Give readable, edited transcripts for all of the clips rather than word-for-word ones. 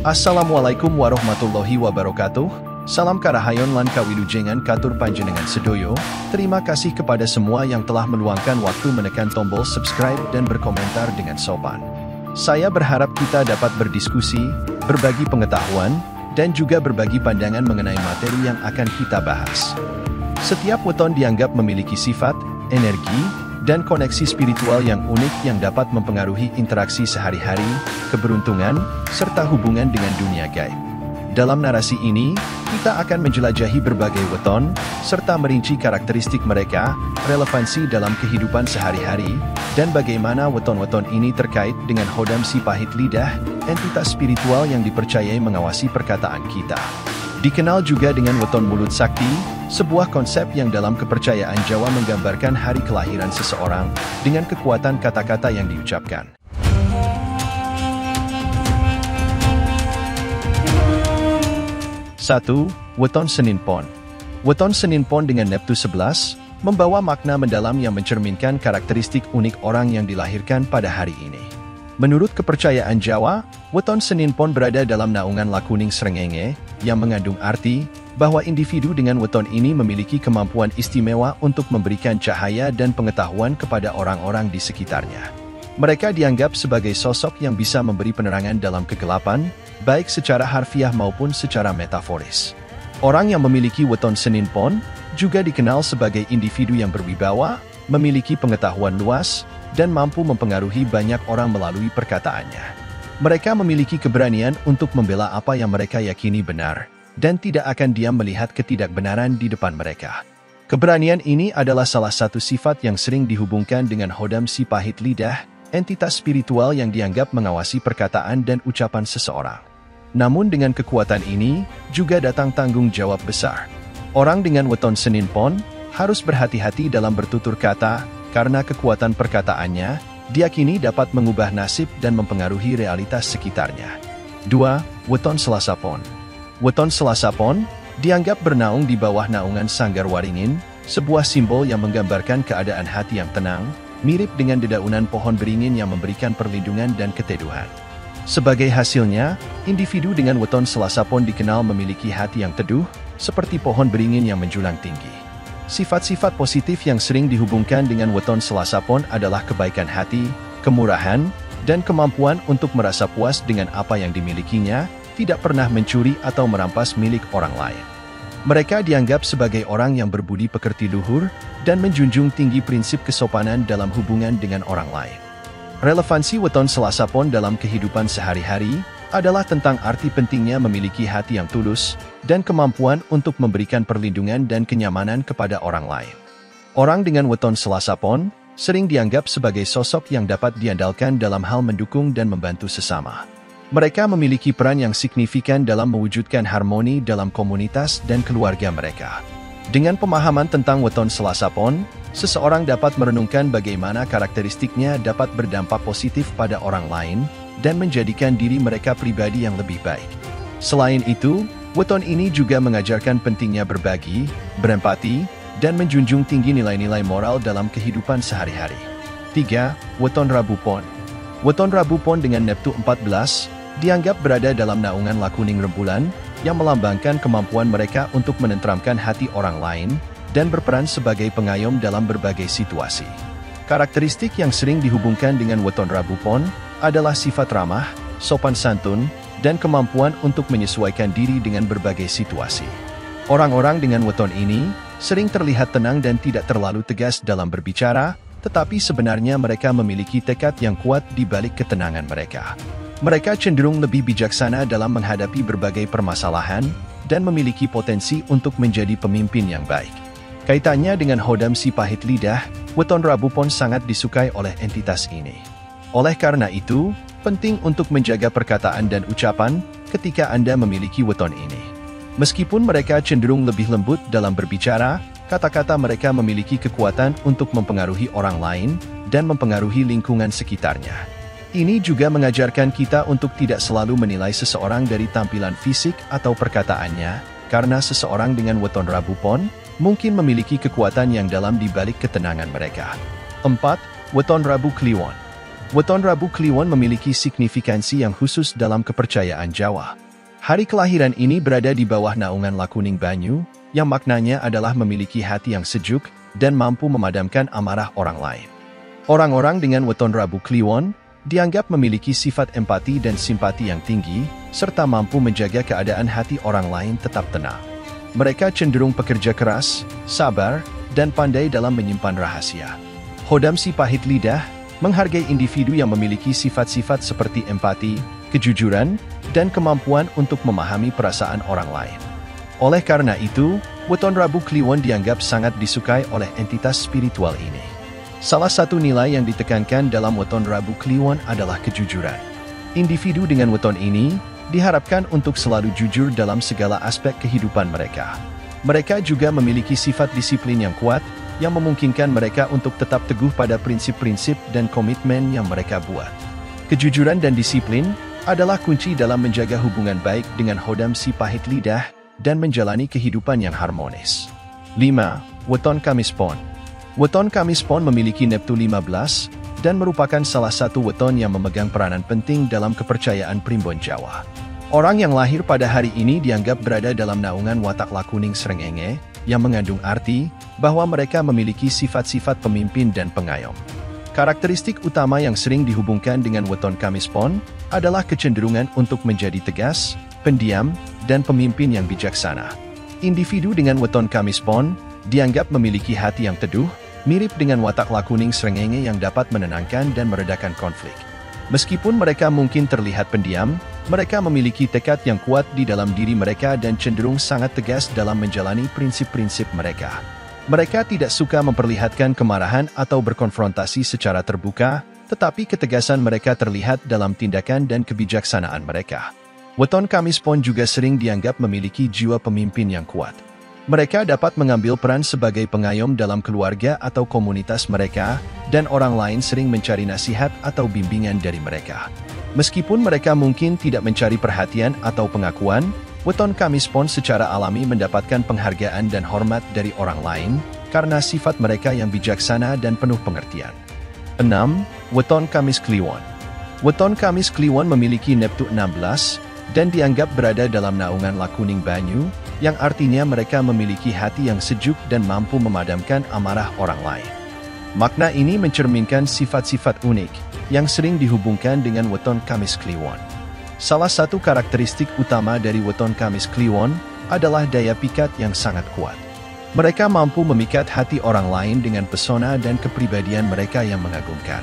Assalamualaikum warahmatullahi wabarakatuh. Salam karahayon lan kawilujengan katur panjenengan sedoyo. Terima kasih kepada semua yang telah meluangkan waktu menekan tombol subscribe dan berkomentar dengan sopan. Saya berharap kita dapat berdiskusi, berbagi pengetahuan, dan juga berbagi pandangan mengenai materi yang akan kita bahas. Setiap weton dianggap memiliki sifat, energi, dan koneksi spiritual yang unik yang dapat mempengaruhi interaksi sehari-hari, keberuntungan, serta hubungan dengan dunia gaib. Dalam narasi ini, kita akan menjelajahi berbagai weton, serta merinci karakteristik mereka, relevansi dalam kehidupan sehari-hari, dan bagaimana weton-weton ini terkait dengan Hodam si pahit lidah, entitas spiritual yang dipercayai mengawasi perkataan kita. Dikenal juga dengan weton mulut sakti, sebuah konsep yang dalam kepercayaan Jawa menggambarkan hari kelahiran seseorang dengan kekuatan kata-kata yang diucapkan. 1. Weton Senin Pon. Weton Senin Pon dengan Neptu 11 membawa makna mendalam yang mencerminkan karakteristik unik orang yang dilahirkan pada hari ini. Menurut kepercayaan Jawa, weton Senin Pon berada dalam naungan lakuning srengenge, yang mengandung arti bahwa individu dengan weton ini memiliki kemampuan istimewa untuk memberikan cahaya dan pengetahuan kepada orang-orang di sekitarnya. Mereka dianggap sebagai sosok yang bisa memberi penerangan dalam kegelapan, baik secara harfiah maupun secara metaforis. Orang yang memiliki weton Senin Pon juga dikenal sebagai individu yang berwibawa, memiliki pengetahuan luas, dan mampu mempengaruhi banyak orang melalui perkataannya. Mereka memiliki keberanian untuk membela apa yang mereka yakini benar, dan tidak akan diam melihat ketidakbenaran di depan mereka. Keberanian ini adalah salah satu sifat yang sering dihubungkan dengan Hodam si pahit lidah, entitas spiritual yang dianggap mengawasi perkataan dan ucapan seseorang. Namun dengan kekuatan ini, juga datang tanggung jawab besar. Orang dengan weton Senin Pon harus berhati-hati dalam bertutur kata, karena kekuatan perkataannya diyakini dapat mengubah nasib dan mempengaruhi realitas sekitarnya. 2. Weton Selasa Pon. Weton Selasa Pon dianggap bernaung di bawah naungan Sanggar Waringin, sebuah simbol yang menggambarkan keadaan hati yang tenang, mirip dengan dedaunan pohon beringin yang memberikan perlindungan dan keteduhan. Sebagai hasilnya, individu dengan weton Selasa Pon dikenal memiliki hati yang teduh, seperti pohon beringin yang menjulang tinggi. Sifat-sifat positif yang sering dihubungkan dengan weton Selasa Pon adalah kebaikan hati, kemurahan, dan kemampuan untuk merasa puas dengan apa yang dimilikinya, tidak pernah mencuri atau merampas milik orang lain. Mereka dianggap sebagai orang yang berbudi pekerti luhur dan menjunjung tinggi prinsip kesopanan dalam hubungan dengan orang lain. Relevansi weton Selasa Pon dalam kehidupan sehari-hari adalah tentang arti pentingnya memiliki hati yang tulus dan kemampuan untuk memberikan perlindungan dan kenyamanan kepada orang lain. Orang dengan weton Selasa Pon sering dianggap sebagai sosok yang dapat diandalkan dalam hal mendukung dan membantu sesama. Mereka memiliki peran yang signifikan dalam mewujudkan harmoni dalam komunitas dan keluarga mereka. Dengan pemahaman tentang weton Selasa Pon, seseorang dapat merenungkan bagaimana karakteristiknya dapat berdampak positif pada orang lain dan menjadikan diri mereka pribadi yang lebih baik. Selain itu, weton ini juga mengajarkan pentingnya berbagi, berempati, dan menjunjung tinggi nilai-nilai moral dalam kehidupan sehari-hari. 3. Weton Rabu Pon. Weton Rabu Pon dengan Neptu 14 dianggap berada dalam naungan lakuning rembulan yang melambangkan kemampuan mereka untuk menenteramkan hati orang lain dan berperan sebagai pengayom dalam berbagai situasi. Karakteristik yang sering dihubungkan dengan weton Rabu Pon adalah sifat ramah, sopan santun, dan kemampuan untuk menyesuaikan diri dengan berbagai situasi. Orang-orang dengan weton ini sering terlihat tenang dan tidak terlalu tegas dalam berbicara, tetapi sebenarnya mereka memiliki tekad yang kuat di balik ketenangan mereka. Mereka cenderung lebih bijaksana dalam menghadapi berbagai permasalahan dan memiliki potensi untuk menjadi pemimpin yang baik. Kaitannya dengan Hodam si pahit lidah, weton Rabu Pon sangat disukai oleh entitas ini. Oleh karena itu, penting untuk menjaga perkataan dan ucapan ketika Anda memiliki weton ini. Meskipun mereka cenderung lebih lembut dalam berbicara, kata-kata mereka memiliki kekuatan untuk mempengaruhi orang lain dan mempengaruhi lingkungan sekitarnya. Ini juga mengajarkan kita untuk tidak selalu menilai seseorang dari tampilan fisik atau perkataannya, karena seseorang dengan weton Rabu Pon mungkin memiliki kekuatan yang dalam di balik ketenangan mereka. 4. Weton Rabu Kliwon. Weton Rabu Kliwon memiliki signifikansi yang khusus dalam kepercayaan Jawa. Hari kelahiran ini berada di bawah naungan Lakuning Banyu, yang maknanya adalah memiliki hati yang sejuk dan mampu memadamkan amarah orang lain. Orang-orang dengan weton Rabu Kliwon dianggap memiliki sifat empati dan simpati yang tinggi, serta mampu menjaga keadaan hati orang lain tetap tenang. Mereka cenderung pekerja keras, sabar, dan pandai dalam menyimpan rahasia. Hodam si pahit lidah menghargai individu yang memiliki sifat-sifat seperti empati, kejujuran, dan kemampuan untuk memahami perasaan orang lain. Oleh karena itu, weton Rabu Kliwon dianggap sangat disukai oleh entitas spiritual ini. Salah satu nilai yang ditekankan dalam weton Rabu Kliwon adalah kejujuran. Individu dengan weton ini diharapkan untuk selalu jujur dalam segala aspek kehidupan mereka. Mereka juga memiliki sifat disiplin yang kuat, yang memungkinkan mereka untuk tetap teguh pada prinsip-prinsip dan komitmen yang mereka buat. Kejujuran dan disiplin adalah kunci dalam menjaga hubungan baik dengan hodam si pahit lidah dan menjalani kehidupan yang harmonis. 5. Weton Kamis Pon. Weton Kamis Pon memiliki Neptu 15 dan merupakan salah satu weton yang memegang peranan penting dalam kepercayaan Primbon Jawa. Orang yang lahir pada hari ini dianggap berada dalam naungan watak Lakuning Srengenge, yang mengandung arti bahwa mereka memiliki sifat-sifat pemimpin dan pengayom. Karakteristik utama yang sering dihubungkan dengan weton Kamis Pon adalah kecenderungan untuk menjadi tegas, pendiam, dan pemimpin yang bijaksana. Individu dengan weton Kamis Pon dianggap memiliki hati yang teduh, mirip dengan watak Lakuning Srengenge yang dapat menenangkan dan meredakan konflik. Meskipun mereka mungkin terlihat pendiam, mereka memiliki tekad yang kuat di dalam diri mereka dan cenderung sangat tegas dalam menjalani prinsip-prinsip mereka. Mereka tidak suka memperlihatkan kemarahan atau berkonfrontasi secara terbuka, tetapi ketegasan mereka terlihat dalam tindakan dan kebijaksanaan mereka. Weton Kamis Pon juga sering dianggap memiliki jiwa pemimpin yang kuat. Mereka dapat mengambil peran sebagai pengayom dalam keluarga atau komunitas mereka, dan orang lain sering mencari nasihat atau bimbingan dari mereka. Meskipun mereka mungkin tidak mencari perhatian atau pengakuan, weton Kamis Pon secara alami mendapatkan penghargaan dan hormat dari orang lain, karena sifat mereka yang bijaksana dan penuh pengertian. 6. Weton Kamis Kliwon. Weton Kamis Kliwon memiliki Neptu 16, dan dianggap berada dalam naungan Lakuning Banyu, yang artinya mereka memiliki hati yang sejuk dan mampu memadamkan amarah orang lain. Makna ini mencerminkan sifat-sifat unik, yang sering dihubungkan dengan weton Kamis Kliwon. Salah satu karakteristik utama dari weton Kamis Kliwon adalah daya pikat yang sangat kuat. Mereka mampu memikat hati orang lain dengan pesona dan kepribadian mereka yang mengagumkan.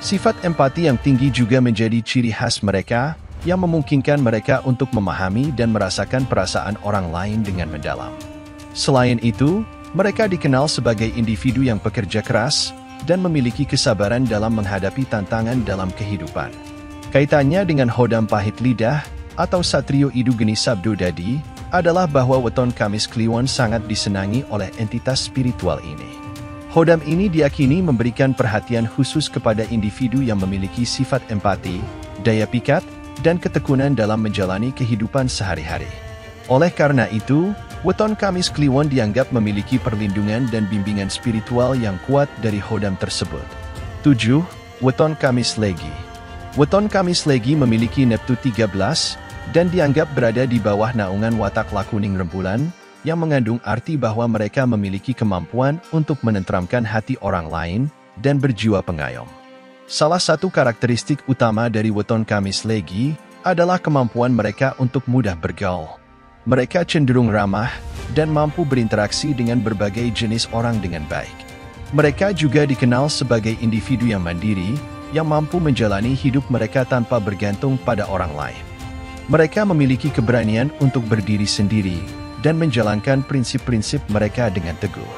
Sifat empati yang tinggi juga menjadi ciri khas mereka, yang memungkinkan mereka untuk memahami dan merasakan perasaan orang lain dengan mendalam. Selain itu, mereka dikenal sebagai individu yang pekerja keras dan memiliki kesabaran dalam menghadapi tantangan dalam kehidupan. Kaitannya dengan hodam pahit lidah atau Satrio Idu Geni Sabdo Dadi adalah bahwa weton Kamis Kliwon sangat disenangi oleh entitas spiritual ini. Hodam ini diyakini memberikan perhatian khusus kepada individu yang memiliki sifat empati, daya pikat, dan ketekunan dalam menjalani kehidupan sehari-hari. Oleh karena itu, weton Kamis Kliwon dianggap memiliki perlindungan dan bimbingan spiritual yang kuat dari hodam tersebut. 7. Weton Kamis Legi. Weton Kamis Legi memiliki Neptu 13, dan dianggap berada di bawah naungan watak Lakuning Rembulan, yang mengandung arti bahwa mereka memiliki kemampuan untuk menenteramkan hati orang lain dan berjiwa pengayom. Salah satu karakteristik utama dari weton Kamis Legi adalah kemampuan mereka untuk mudah bergaul. Mereka cenderung ramah dan mampu berinteraksi dengan berbagai jenis orang dengan baik. Mereka juga dikenal sebagai individu yang mandiri, yang mampu menjalani hidup mereka tanpa bergantung pada orang lain. Mereka memiliki keberanian untuk berdiri sendiri dan menjalankan prinsip-prinsip mereka dengan teguh.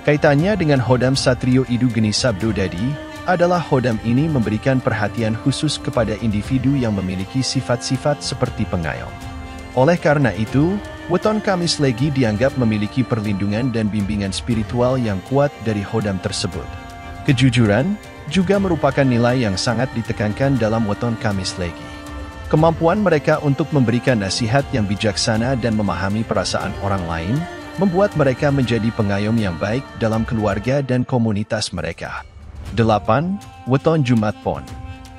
Kaitannya dengan hodam Satrio Idu Geni Sabdo Dadi adalah hodam ini memberikan perhatian khusus kepada individu yang memiliki sifat-sifat seperti pengayom. Oleh karena itu, weton Kamis Legi dianggap memiliki perlindungan dan bimbingan spiritual yang kuat dari hodam tersebut. Kejujuran juga merupakan nilai yang sangat ditekankan dalam weton Kamis Legi. Kemampuan mereka untuk memberikan nasihat yang bijaksana dan memahami perasaan orang lain, membuat mereka menjadi pengayom yang baik dalam keluarga dan komunitas mereka. 8. Weton Jumat Pon.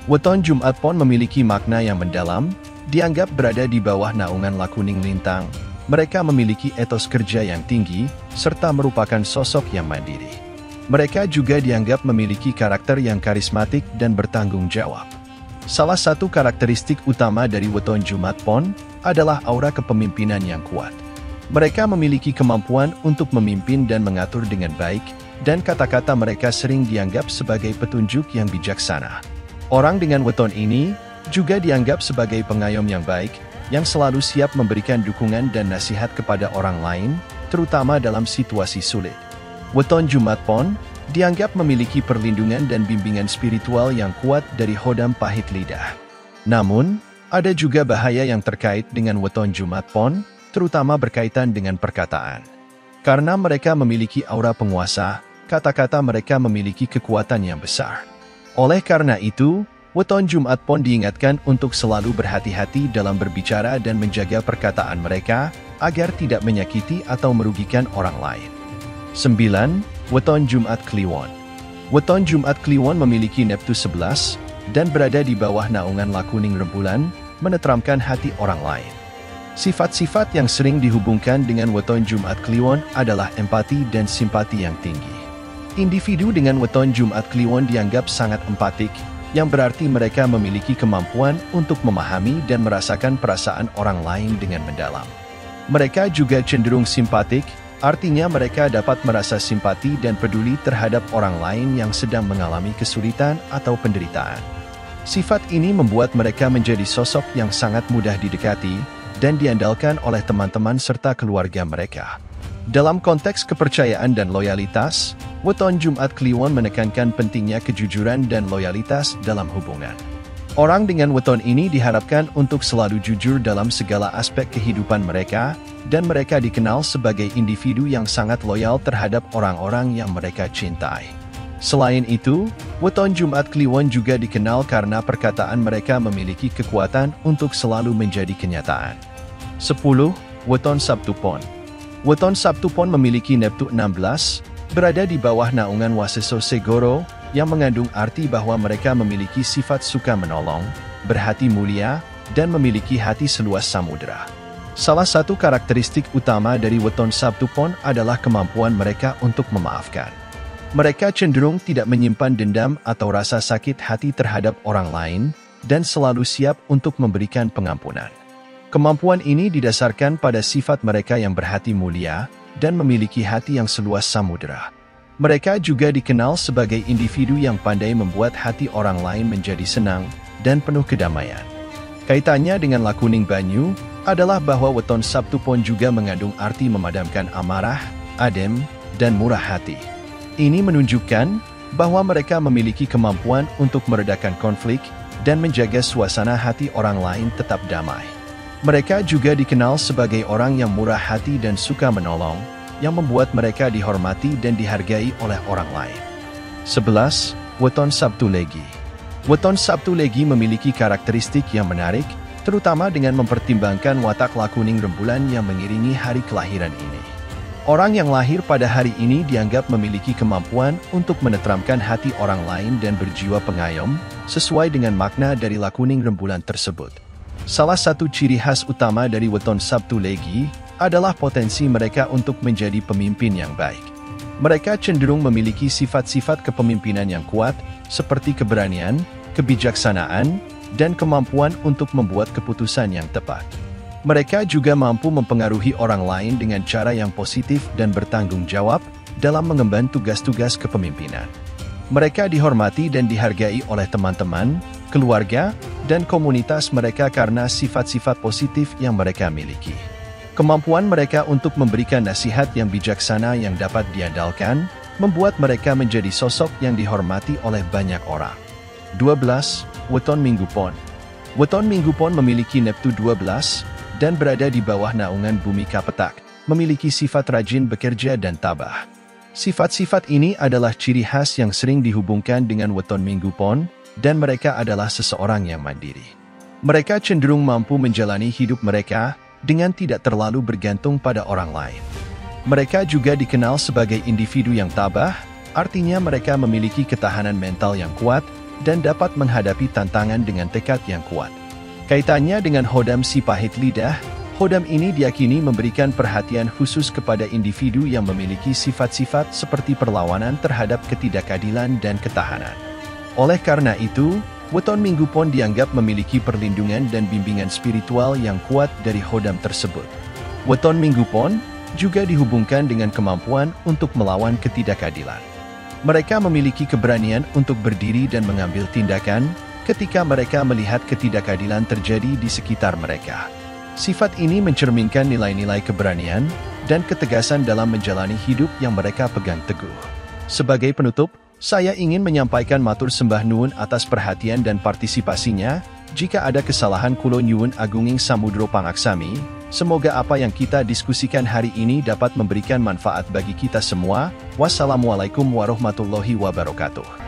Weton Jumat Pon memiliki makna yang mendalam, dianggap berada di bawah naungan Lakuning Lintang. Mereka memiliki etos kerja yang tinggi, serta merupakan sosok yang mandiri. Mereka juga dianggap memiliki karakter yang karismatik dan bertanggung jawab. Salah satu karakteristik utama dari Weton Jumat Pon adalah aura kepemimpinan yang kuat. Mereka memiliki kemampuan untuk memimpin dan mengatur dengan baik, dan kata-kata mereka sering dianggap sebagai petunjuk yang bijaksana. Orang dengan weton ini juga dianggap sebagai pengayom yang baik, yang selalu siap memberikan dukungan dan nasihat kepada orang lain, terutama dalam situasi sulit. Weton Jumat Pon dianggap memiliki perlindungan dan bimbingan spiritual yang kuat dari Hodam Pahit Lidah. Namun, ada juga bahaya yang terkait dengan Weton Jumat Pon, terutama berkaitan dengan perkataan. Karena mereka memiliki aura penguasa, kata-kata mereka memiliki kekuatan yang besar. Oleh karena itu, Weton Jumat Pon diingatkan untuk selalu berhati-hati dalam berbicara dan menjaga perkataan mereka, agar tidak menyakiti atau merugikan orang lain. 9. Weton Jumat Kliwon. Weton Jumat Kliwon memiliki Neptu 11, dan berada di bawah naungan Lakuning Rembulan, menenteramkan hati orang lain. Sifat-sifat yang sering dihubungkan dengan Weton Jumat Kliwon adalah empati dan simpati yang tinggi. Individu dengan Weton Jumat Kliwon dianggap sangat empatik, yang berarti mereka memiliki kemampuan untuk memahami dan merasakan perasaan orang lain dengan mendalam. Mereka juga cenderung simpatik, artinya mereka dapat merasa simpati dan peduli terhadap orang lain yang sedang mengalami kesulitan atau penderitaan. Sifat ini membuat mereka menjadi sosok yang sangat mudah didekati dan diandalkan oleh teman-teman serta keluarga mereka. Dalam konteks kepercayaan dan loyalitas, Weton Jumat Kliwon menekankan pentingnya kejujuran dan loyalitas dalam hubungan. Orang dengan weton ini diharapkan untuk selalu jujur dalam segala aspek kehidupan mereka, dan mereka dikenal sebagai individu yang sangat loyal terhadap orang-orang yang mereka cintai. Selain itu, Weton Jumat Kliwon juga dikenal karena perkataan mereka memiliki kekuatan untuk selalu menjadi kenyataan. 10. Weton Sabtu Pon. Weton Sabtu Pon memiliki Neptu 16, berada di bawah naungan Waseso Segoro, yang mengandung arti bahwa mereka memiliki sifat suka menolong, berhati mulia, dan memiliki hati seluas samudera. Salah satu karakteristik utama dari Weton Sabtu Pon adalah kemampuan mereka untuk memaafkan. Mereka cenderung tidak menyimpan dendam atau rasa sakit hati terhadap orang lain, dan selalu siap untuk memberikan pengampunan. Kemampuan ini didasarkan pada sifat mereka yang berhati mulia, dan memiliki hati yang seluas samudera. Mereka juga dikenal sebagai individu yang pandai membuat hati orang lain menjadi senang, dan penuh kedamaian. Kaitannya dengan Lakuning Banyu, adalah bahwa Weton Sabtu Pon juga mengandung arti memadamkan amarah, adem, dan murah hati. Ini menunjukkan bahwa mereka memiliki kemampuan untuk meredakan konflik, dan menjaga suasana hati orang lain tetap damai. Mereka juga dikenal sebagai orang yang murah hati dan suka menolong, yang membuat mereka dihormati dan dihargai oleh orang lain. 11. Weton Sabtu Legi. Weton Sabtu Legi memiliki karakteristik yang menarik, terutama dengan mempertimbangkan watak Lakuning Rembulan yang mengiringi hari kelahiran ini. Orang yang lahir pada hari ini dianggap memiliki kemampuan untuk menenteramkan hati orang lain dan berjiwa pengayom, sesuai dengan makna dari Lakuning Rembulan tersebut. Salah satu ciri khas utama dari Weton Sabtu Legi adalah potensi mereka untuk menjadi pemimpin yang baik. Mereka cenderung memiliki sifat-sifat kepemimpinan yang kuat, seperti keberanian, kebijaksanaan, dan kemampuan untuk membuat keputusan yang tepat. Mereka juga mampu mempengaruhi orang lain dengan cara yang positif dan bertanggung jawab dalam mengemban tugas-tugas kepemimpinan. Mereka dihormati dan dihargai oleh teman-teman, keluarga, dan komunitas mereka karena sifat-sifat positif yang mereka miliki. Kemampuan mereka untuk memberikan nasihat yang bijaksana yang dapat diandalkan, membuat mereka menjadi sosok yang dihormati oleh banyak orang. 12. Weton Minggu Pon. Weton Minggu Pon memiliki Neptu 12, dan berada di bawah naungan Bumi Kapetak, memiliki sifat rajin bekerja dan tabah. Sifat-sifat ini adalah ciri khas yang sering dihubungkan dengan Weton Minggu Pon, dan mereka adalah seseorang yang mandiri. Mereka cenderung mampu menjalani hidup mereka dengan tidak terlalu bergantung pada orang lain. Mereka juga dikenal sebagai individu yang tabah, artinya mereka memiliki ketahanan mental yang kuat, dan dapat menghadapi tantangan dengan tekad yang kuat. Kaitannya dengan Hodam si pahit lidah, Hodam ini diyakini memberikan perhatian khusus kepada individu yang memiliki sifat-sifat seperti perlawanan terhadap ketidakadilan dan ketahanan. Oleh karena itu, weton Minggu Pon dianggap memiliki perlindungan dan bimbingan spiritual yang kuat dari Hodam tersebut. Weton Minggu Pon juga dihubungkan dengan kemampuan untuk melawan ketidakadilan. Mereka memiliki keberanian untuk berdiri dan mengambil tindakan ketika mereka melihat ketidakadilan terjadi di sekitar mereka. Sifat ini mencerminkan nilai-nilai keberanian dan ketegasan dalam menjalani hidup yang mereka pegang teguh. Sebagai penutup, saya ingin menyampaikan matur sembah nuwun atas perhatian dan partisipasinya. Jika ada kesalahan kulo nyuwun agunging samudro pangaksami, semoga apa yang kita diskusikan hari ini dapat memberikan manfaat bagi kita semua. Wassalamualaikum warahmatullahi wabarakatuh.